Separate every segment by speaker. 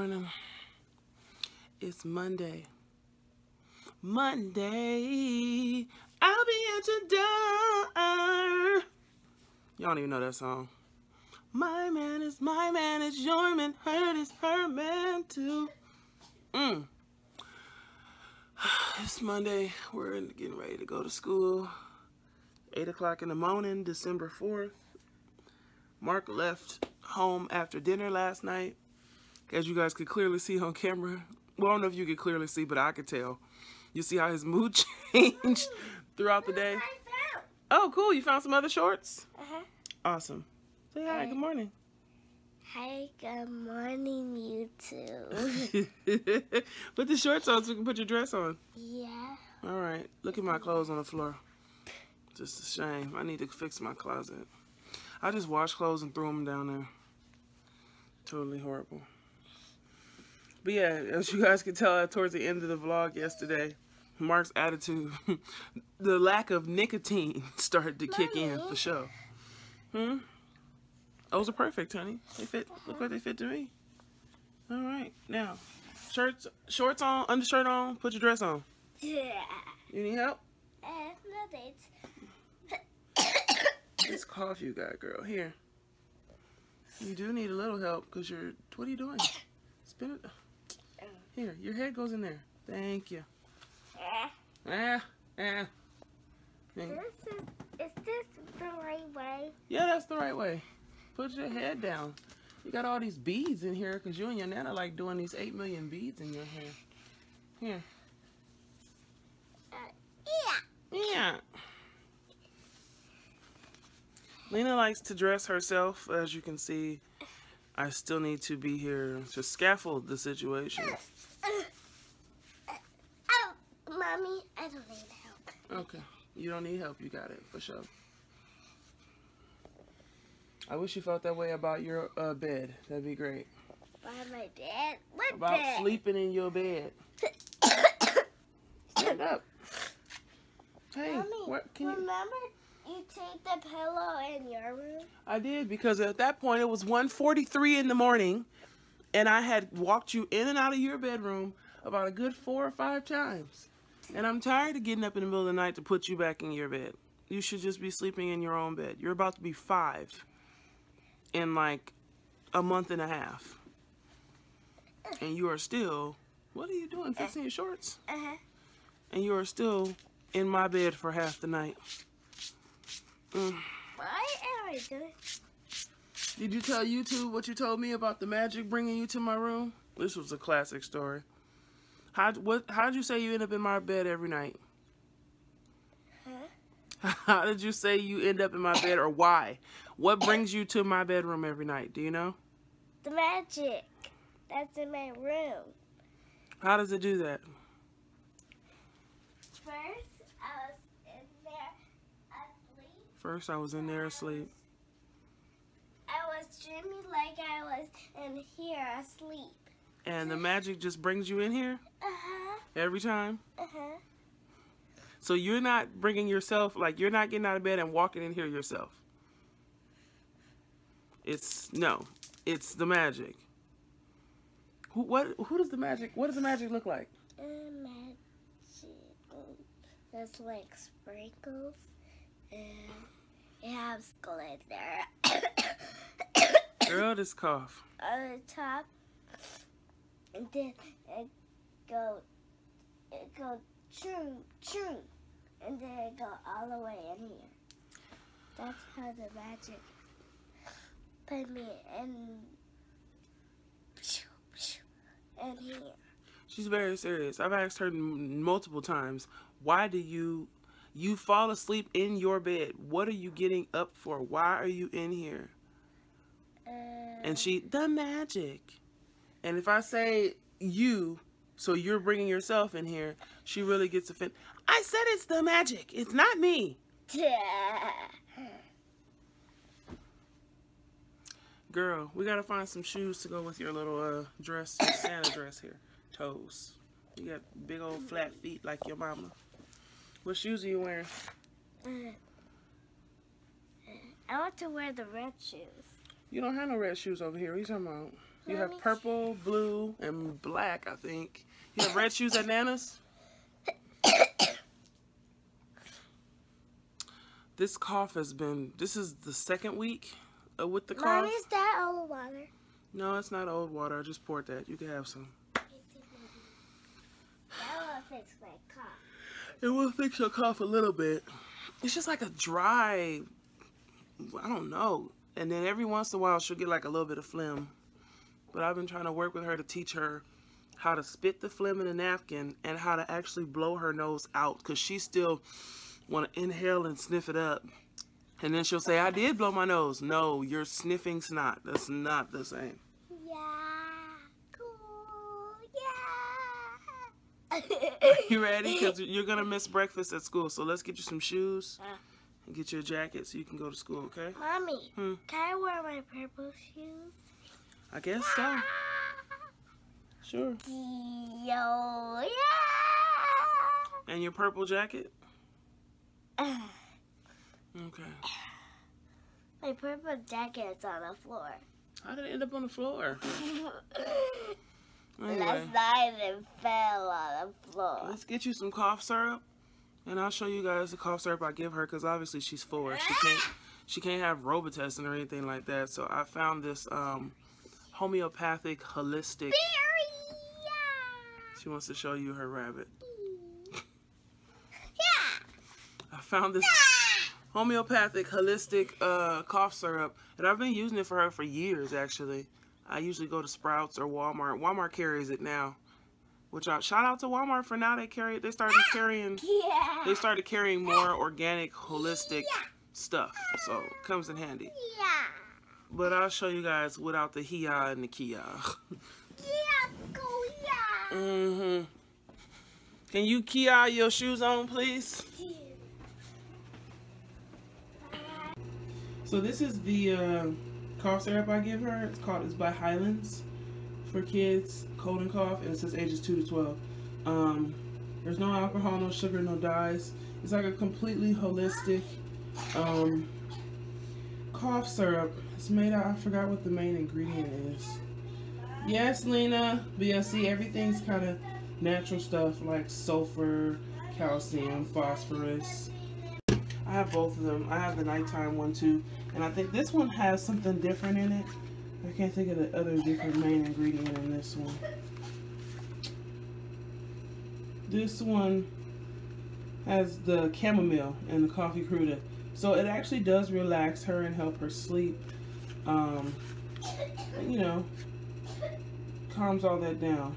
Speaker 1: morning. It's Monday. Monday, I'll be at your door. Y'all don't even know that song. My man is your man. Hurt is her man too. It's Monday. We're getting ready to go to school. 8 o'clock in the morning, December 4th. Mark left home after dinner last night. As you guys could clearly see on camera. Well, I don't know if you could clearly see, but I could tell. You see how his mood changed throughout the day? Oh, cool. You found some other shorts?
Speaker 2: Uh-huh.
Speaker 1: Awesome. Say hi. Good morning.
Speaker 2: Hi, good morning, YouTube.
Speaker 1: Put the shorts on so we can put your dress on.
Speaker 2: Yeah.
Speaker 1: All right. Look at my clothes on the floor. Just a shame. I need to fix my closet. I just washed clothes and threw them down there. Totally horrible. But yeah, as you guys can tell towards the end of the vlog yesterday, Mark's attitude, the lack of nicotine started to kick in for sure. Those are perfect, honey. They fit. Look what they fit to me. All right. Now, shorts on, undershirt on, put your dress on.
Speaker 2: Yeah.
Speaker 1: You need help?
Speaker 2: No, thanks.
Speaker 1: This cough you got, girl. Here. You do need a little help because you're... What are you doing? Spin it. Here, your head goes in there. Thank you.
Speaker 2: Is this the right way?
Speaker 1: Yeah, that's the right way. Put your head down. You got all these beads in here because you and your nana like doing these 8 million beads in your hair. Here. Yeah. Lena likes to dress herself. As you can see, I still need to be here to scaffold the situation.
Speaker 2: Oh, Mommy, I don't need help.
Speaker 1: Okay. You don't need help. You got it, for sure. I wish you felt that way about your bed. That'd be great.
Speaker 2: By my bed? What
Speaker 1: about
Speaker 2: bed?
Speaker 1: Sleeping in your bed. Stand up. Hey,
Speaker 2: Mommy,
Speaker 1: what can you...
Speaker 2: Remember you take the pillow in your room?
Speaker 1: I did, because at that point it was 1:43 in the morning, and I had walked you in and out of your bedroom about a good 4 or 5 times. And I'm tired of getting up in the middle of the night to put you back in your bed. You should just be sleeping in your own bed. You're about to be 5 in like a month and a half. And you are still... What are you doing? Fixing your shorts?
Speaker 2: Uh-huh.
Speaker 1: And you are still in my bed for half the night.
Speaker 2: What am I doing?
Speaker 1: Did you tell YouTube what you told me about the magic bringing you to my room? This was a classic story. How'd you say you end up in my bed every night?
Speaker 2: Huh?
Speaker 1: How did you say you end up in my bed, or why? What brings you to my bedroom every night? Do you know?
Speaker 2: The magic. That's in my room.
Speaker 1: How does it do that?
Speaker 2: First, I was in there asleep. I was dreaming like I was in here asleep.
Speaker 1: And the magic just brings you in here?
Speaker 2: Uh-huh.
Speaker 1: Every time?
Speaker 2: Uh-huh.
Speaker 1: So you're not bringing yourself, like you're not getting out of bed and walking in here yourself? It's the magic. What does the magic look like?
Speaker 2: Magic. There's like sprinkles. And it has glitter.
Speaker 1: Girl, this cough.
Speaker 2: On the top. And then it go choom, choom. And then it go all the way in here. That's how the magic put me in here.
Speaker 1: She's very serious. I've asked her multiple times, why do you fall asleep in your bed? What are you getting up for? Why are you in here? And the magic. And if I say you, so you're bringing yourself in here, she really gets offended. I said it's the magic. It's not me. Girl, we gotta find some shoes to go with your little dress, your Santa dress here. Toes. You got big old flat feet like your mama. What shoes are you wearing?
Speaker 2: I want to wear the red shoes.
Speaker 1: You don't have no red shoes over here. What are you talking about? You have purple, blue, and black, I think. You have red shoes at Nana's? This cough has been, this is the second week with the cough.
Speaker 2: Mommy, is that old water?
Speaker 1: No, it's not old water. I just poured that. You can have some.
Speaker 2: That will fix my cough.
Speaker 1: It will fix your cough a little bit. It's just like a dry, I don't know. And then every once in a while, she'll get like a little bit of phlegm. But I've been trying to work with her to teach her how to spit the phlegm in a napkin and how to actually blow her nose out, because she still want to inhale and sniff it up. And then she'll say, I did blow my nose. No, you're sniffing snot. That's not the same.
Speaker 2: Yeah, cool, yeah.
Speaker 1: You ready? Because you're going to miss breakfast at school. So let's get you some shoes and get you a jacket so you can go to school, okay?
Speaker 2: Mommy, can I wear my purple shoes?
Speaker 1: I guess so. Sure.
Speaker 2: Yo, yeah.
Speaker 1: And your purple jacket? Okay.
Speaker 2: My purple jacket is on the floor.
Speaker 1: How did it end up on the floor? Anyway,
Speaker 2: Last night it fell on the floor.
Speaker 1: let's get you some cough syrup, and I'll show you guys the cough syrup I give her, because obviously she's 4. She can't have Robitussin or anything like that. So I found this homeopathic holistic. She wants to show you her rabbit. I found this homeopathic holistic cough syrup, and I've been using it for her for years. Actually, I usually go to Sprouts or Walmart. Walmart carries it now, which shout out to Walmart for now. They started carrying more organic, holistic stuff, so it comes in handy. But I'll show you guys without the hiya and the kia. Can you kia your shoes on, please? So this is the cough syrup I give her. It's by Highlands for kids, cold and cough, and it says ages 2 to 12. There's no alcohol, no sugar, no dyes. It's like a completely holistic cough syrup. It's made out, I forgot what the main ingredient is. Yes, Lena, but yeah, see, everything's kind of natural stuff like sulfur, calcium, phosphorus. I have both of them. I have the nighttime one too, and I think this one has something different in it. I can't think of the other different main ingredient in this one. This one has the chamomile and the coffee cruda, so it actually does relax her and help her sleep. You know, calms all that down.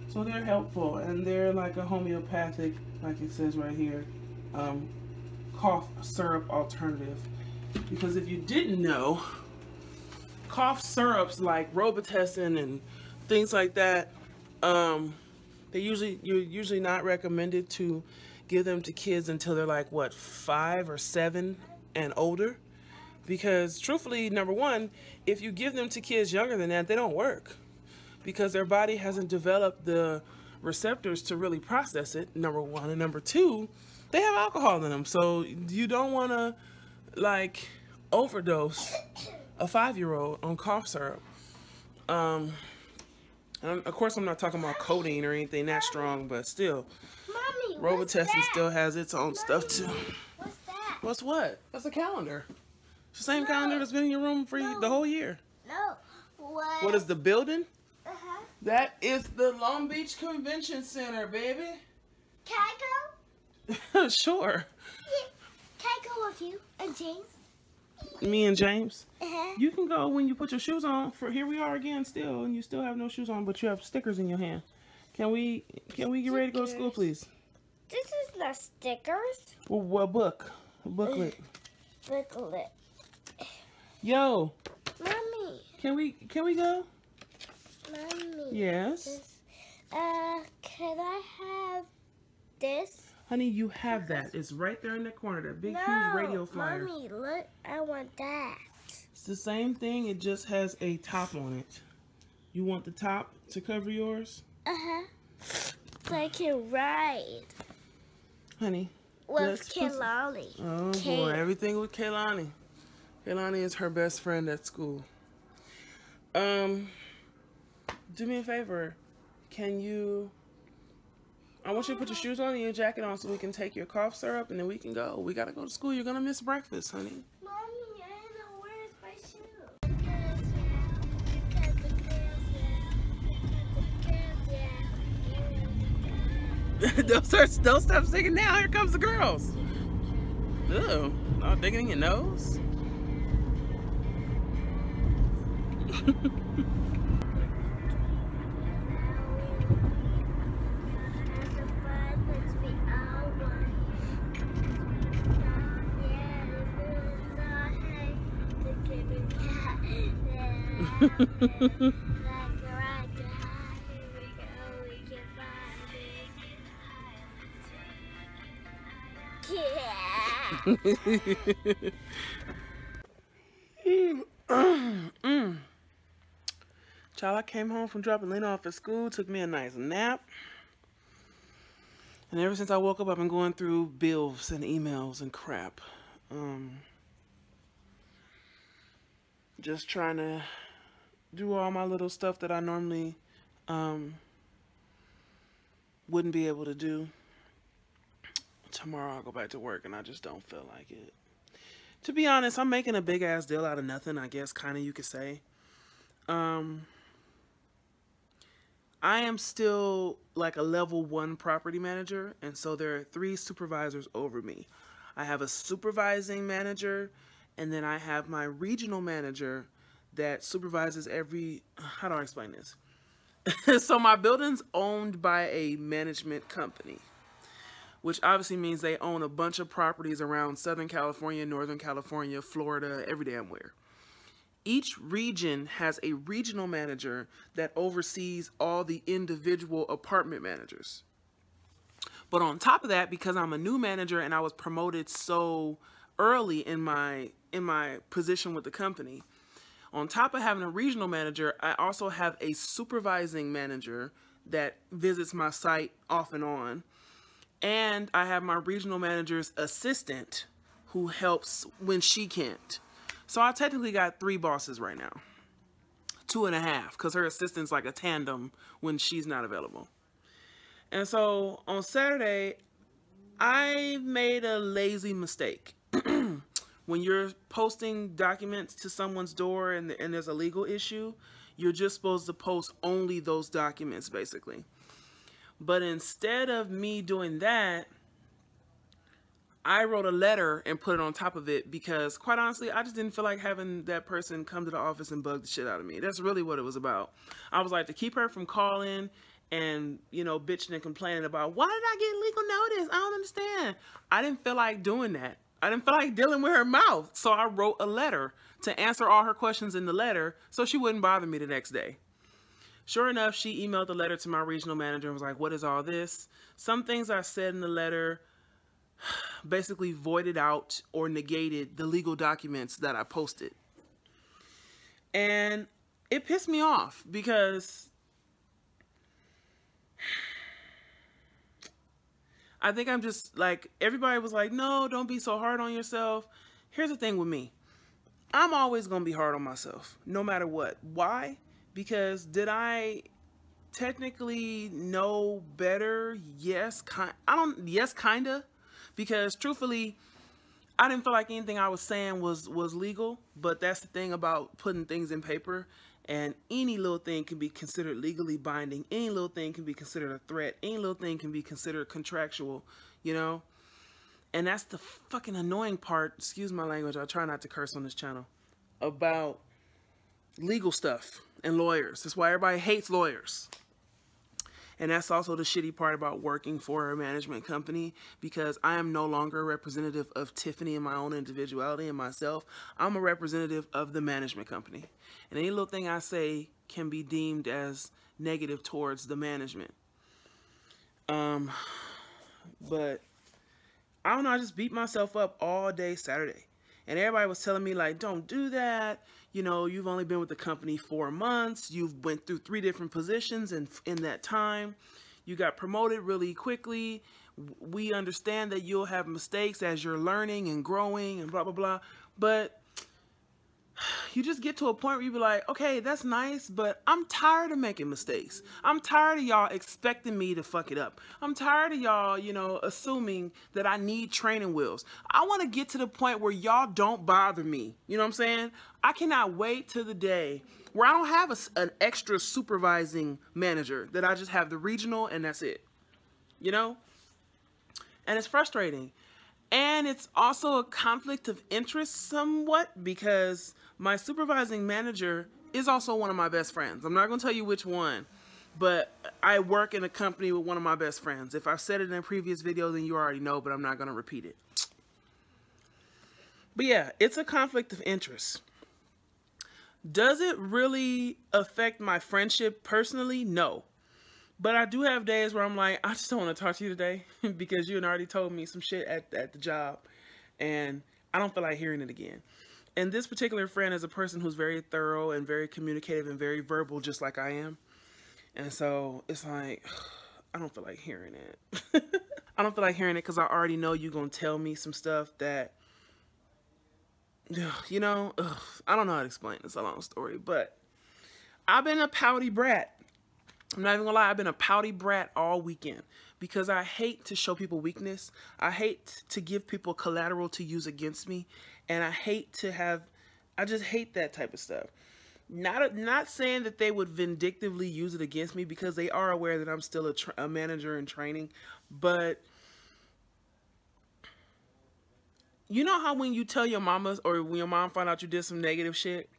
Speaker 1: So they're helpful, and they're like a homeopathic, like it says right here, cough syrup alternative. Because if you didn't know, cough syrups like Robitussin and things like that, you're usually not recommended to give them to kids until they're like, what, 5 or 7 and older. Because truthfully, number one, if you give them to kids younger than that, they don't work. Because their body hasn't developed the receptors to really process it, number one. And number two, they have alcohol in them. So you don't want to, like, overdose a 5-year-old on cough syrup. And of course, I'm not talking about codeine or anything that strong, but still,
Speaker 2: Mommy,
Speaker 1: Robitussin still has its own stuff too.
Speaker 2: What's that?
Speaker 1: What's what? That's a calendar. It's the same calendar that's been in your room for the whole year.
Speaker 2: No.
Speaker 1: What is the building?
Speaker 2: Uh-huh.
Speaker 1: That is the Long Beach Convention Center, baby.
Speaker 2: Can I
Speaker 1: go? Sure.
Speaker 2: Can I go with you and James?
Speaker 1: Me and James?
Speaker 2: Uh-huh.
Speaker 1: You can go when you put your shoes on. For here we are again still, and you still have no shoes on, but you have stickers in your hand. Can we get ready to go to school, please?
Speaker 2: This is not stickers.
Speaker 1: Well, what book? A booklet.
Speaker 2: Booklet.
Speaker 1: Yo.
Speaker 2: Mommy.
Speaker 1: Can we go?
Speaker 2: Mommy.
Speaker 1: Yes.
Speaker 2: Can I have this?
Speaker 1: Honey, you have that. It's right there in the corner. That big, huge radio flyer.
Speaker 2: Mommy, look. I want that.
Speaker 1: It's the same thing. It just has a top on it. You want the top to cover yours?
Speaker 2: Uh-huh. So I can ride.
Speaker 1: Honey.
Speaker 2: With Kaylani.
Speaker 1: Oh, boy. Everything with Kaylani. Kaylani is her best friend at school. Do me a favor. Can you... I want you to put your shoes on and your jacket on so we can take your cough syrup and then we can go. We gotta go to school. You're gonna miss breakfast, honey.
Speaker 2: Mommy, I don't know where's my shoe.
Speaker 1: Don't stop singing now. Here comes the girls. Ew. All digging in your nose. Child, I came home from dropping Lena off at school, took me a nice nap. And ever since I woke up, I've been going through bills and emails and crap. Just trying to do all my little stuff that I normally wouldn't be able to do. Tomorrow I'll go back to work and I just don't feel like it. To be honest, I'm making a big ass deal out of nothing, I guess, kind of you could say. I am still like a level 1 property manager, and so there are 3 supervisors over me. I have a supervising manager, and then I have my regional manager that supervises every... How do I explain this? So my building's owned by a management company, which obviously means they own a bunch of properties around Southern California, Northern California, Florida, every damn where. Each region has a regional manager that oversees all the individual apartment managers. But on top of that, because I'm a new manager and I was promoted so early in my position with the company, on top of having a regional manager, I also have a supervising manager that visits my site off and on. And I have my regional manager's assistant who helps when she can't. So I technically got 3 bosses right now. 2.5, because her assistant's like a tandem when she's not available. And so on Saturday, I made a lazy mistake. When you're posting documents to someone's door and there's a legal issue, you're just supposed to post only those documents, basically. But instead of me doing that, I wrote a letter and put it on top of it because, quite honestly, I just didn't feel like having that person come to the office and bug the shit out of me. That's really what it was about. I was like, to keep her from calling and, you know, bitching and complaining about, why did I get legal notice? I don't understand. I didn't feel like doing that. I didn't feel like dealing with her mouth. So I wrote a letter to answer all her questions in the letter so she wouldn't bother me the next day. Sure enough, she emailed the letter to my regional manager and was like, what is all this? Some things I said in the letter basically voided out or negated the legal documents that I posted. And it pissed me off because I think I'm just like, everybody was like, no, don't be so hard on yourself. Here's the thing with me. I'm always going to be hard on myself, no matter what. Why? Because did I technically know better? Yes, kinda. Because truthfully, I didn't feel like anything I was saying was legal. But that's the thing about putting things in paper. And any little thing can be considered legally binding. Any little thing can be considered a threat. Any little thing can be considered contractual, you know? And that's the fucking annoying part, excuse my language, I'll try not to curse on this channel, about legal stuff and lawyers. That's why everybody hates lawyers. And that's also the shitty part about working for a management company, because I am no longer a representative of Tiffany and my own individuality and myself. I'm a representative of the management company. And any little thing I say can be deemed as negative towards the management. But I don't know, I just beat myself up all day Saturday. And everybody was telling me, like, don't do that. You know, you've only been with the company 4 months. You've went through 3 different positions in that time. You got promoted really quickly. We understand that you'll have mistakes as you're learning and growing and blah, blah, blah. But you just get to a point where you be like, okay, that's nice, but I'm tired of making mistakes. I'm tired of y'all expecting me to fuck it up. I'm tired of y'all, you know, assuming that I need training wheels. I want to get to the point where y'all don't bother me. You know what I'm saying? I cannot wait till the day where I don't have an extra supervising manager, that I just have the regional and that's it. You know? And it's frustrating. And it's also a conflict of interest somewhat, because my supervising manager is also one of my best friends. I'm not going to tell you which one, but I work in a company with one of my best friends. If I've said it in a previous video, then you already know, but I'm not going to repeat it. But yeah, it's a conflict of interest. Does it really affect my friendship personally? No. But I do have days where I'm like, I just don't want to talk to you today because you had already told me some shit at the job and I don't feel like hearing it again. And this particular friend is a person who's very thorough and very communicative and very verbal, just like I am. And so it's like, I don't feel like hearing it. I don't feel like hearing it because I already know you're going to tell me some stuff that, you know, I don't know how to explain. It's a long story, but I've been a pouty brat. I'm not even gonna lie, I've been a pouty brat all weekend because I hate to show people weakness. I hate to give people collateral to use against me. And I just hate that type of stuff. Not saying that they would vindictively use it against me, because they are aware that I'm still a manager in training. But you know how when you tell your mama, or when your mom find out you did some negative shit,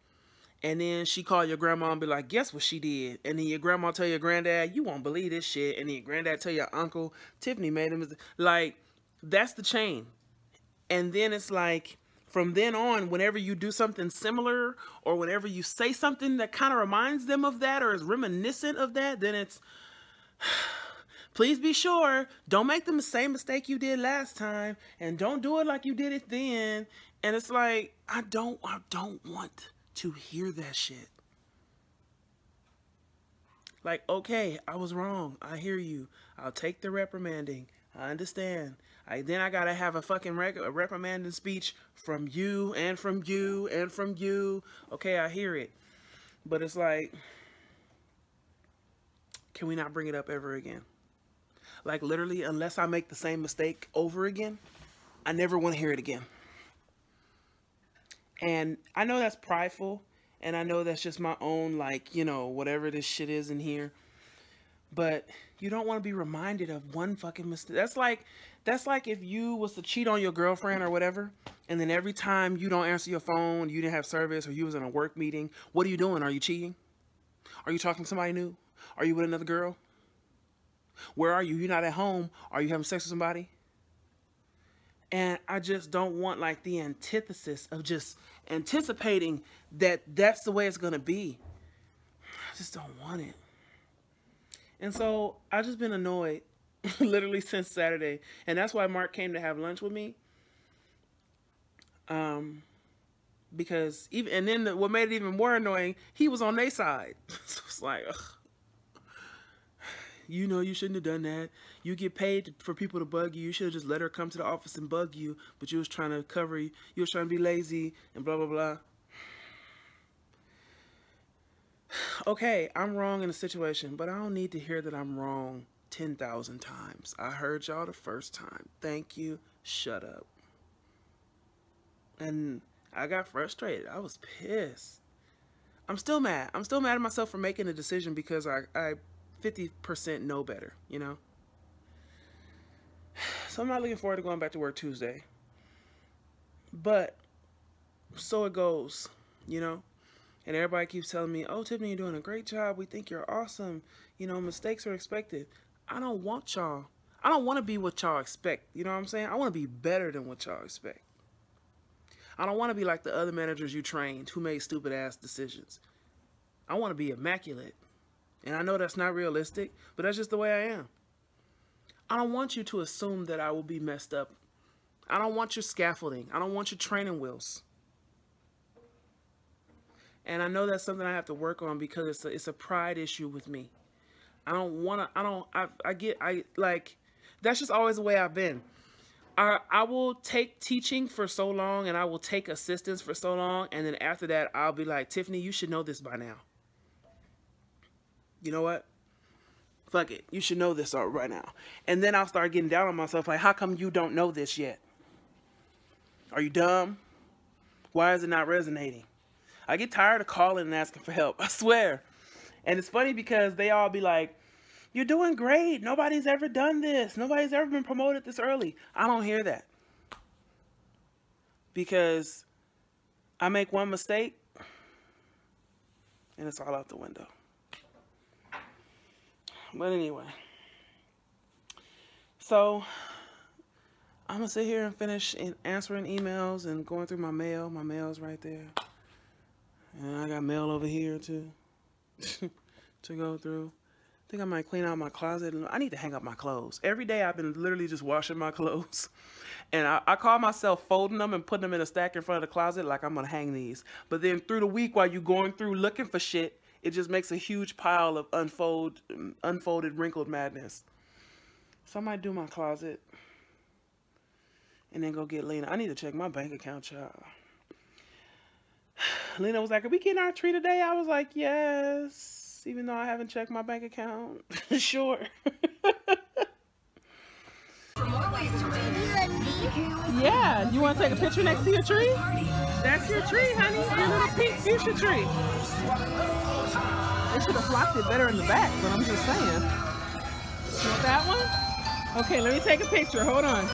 Speaker 1: and then she call your grandma and be like, guess what she did? And then your grandma tell your granddad, you won't believe this shit. And then your granddad tell your uncle, Tiffany made him. Like, that's the chain. And then it's like, from then on, whenever you do something similar, or whenever you say something that kind of reminds them of that, or is reminiscent of that, then it's, please be sure, don't make the same mistake you did last time, and don't do it like you did it then. And it's like, I don't want to hear that shit. Like, okay, I was wrong. I hear you. I'll take the reprimanding. I understand. Then I gotta have a fucking reprimanding speech from you and from you and from you. Okay, I hear it. But it's like, can we not bring it up ever again? Like, literally, unless I make the same mistake over again, I never want to hear it again. And I know that's prideful, and I know that's just my own, like, you know, whatever this shit is in here. But you don't want to be reminded of one fucking mistake. That's like if you was to cheat on your girlfriend or whatever, and then every time you don't answer your phone, you didn't have service, or you was in a work meeting, what are you doing? Are you cheating? Are you talking to somebody new? Are you with another girl? Where are you? You're not at home. Are you having sex with somebody? And I just don't want, like, the antithesis of just anticipating that that's the way it's going to be. I just don't want it. And so I've just been annoyed literally since Saturday. And that's why Mark came to have lunch with me. Because what made it even more annoying, he was on their side. So it's like, ugh. You know, you shouldn't have done that. You get paid for people to bug you. You should have just let her come to the office and bug you. But you was trying to cover you. You was trying to be lazy and blah, blah, blah. Okay, I'm wrong in a situation, but I don't need to hear that I'm wrong 10,000 times. I heard y'all the first time. Thank you. Shut up. And I got frustrated. I was pissed. I'm still mad. I'm still mad at myself for making a decision because I 50% know better, you know? So I'm not looking forward to going back to work Tuesday. But so it goes, you know? And everybody keeps telling me, oh, Tiffany, you're doing a great job. We think you're awesome. You know, mistakes are expected. I don't want y'all. I don't want to be what y'all expect. You know what I'm saying? I want to be better than what y'all expect. I don't want to be like the other managers you trained who made stupid ass decisions. I want to be immaculate. And I know that's not realistic, but that's just the way I am. I don't want you to assume that I will be messed up. I don't want your scaffolding. I don't want your training wheels. And I know that's something I have to work on because it's a pride issue with me. I don't want to, that's just always the way I've been. I will take teaching for so long, and I will take assistance for so long, and then after that, I'll be like, Tiffany, you should know this by now. You know what? Fuck it. You should know this right now. And then I'll start getting down on myself, like, how come you don't know this yet? Are you dumb? Why is it not resonating? I get tired of calling and asking for help. I swear. And it's funny because they all be like, you're doing great. Nobody's ever done this. Nobody's ever been promoted this early. I don't hear that. Because I make one mistake and it's all out the window. But anyway. So I'm going to sit here and finish answering emails and going through my mail. My mail's right there. And I got mail over here too to go through. I think I might clean out my closet. I need to hang up my clothes. Every day I've been literally just washing my clothes. And I call myself folding them and putting them in a stack in front of the closet like I'm going to hang these. But then through the week while you're going through looking for shit, it just makes a huge pile of unfolded wrinkled madness. So I might do my closet and then go get Lena. I need to check my bank account, child. Lena was like, are we getting our tree today? I was like, yes. Even though I haven't checked my bank account. Sure. Yeah. You want to take a picture next to your tree? That's your tree, honey. Your little pink fuchsia tree. They should have flocked it better in the back, but I'm just saying. You want that one? Okay, let me take a picture. Hold on.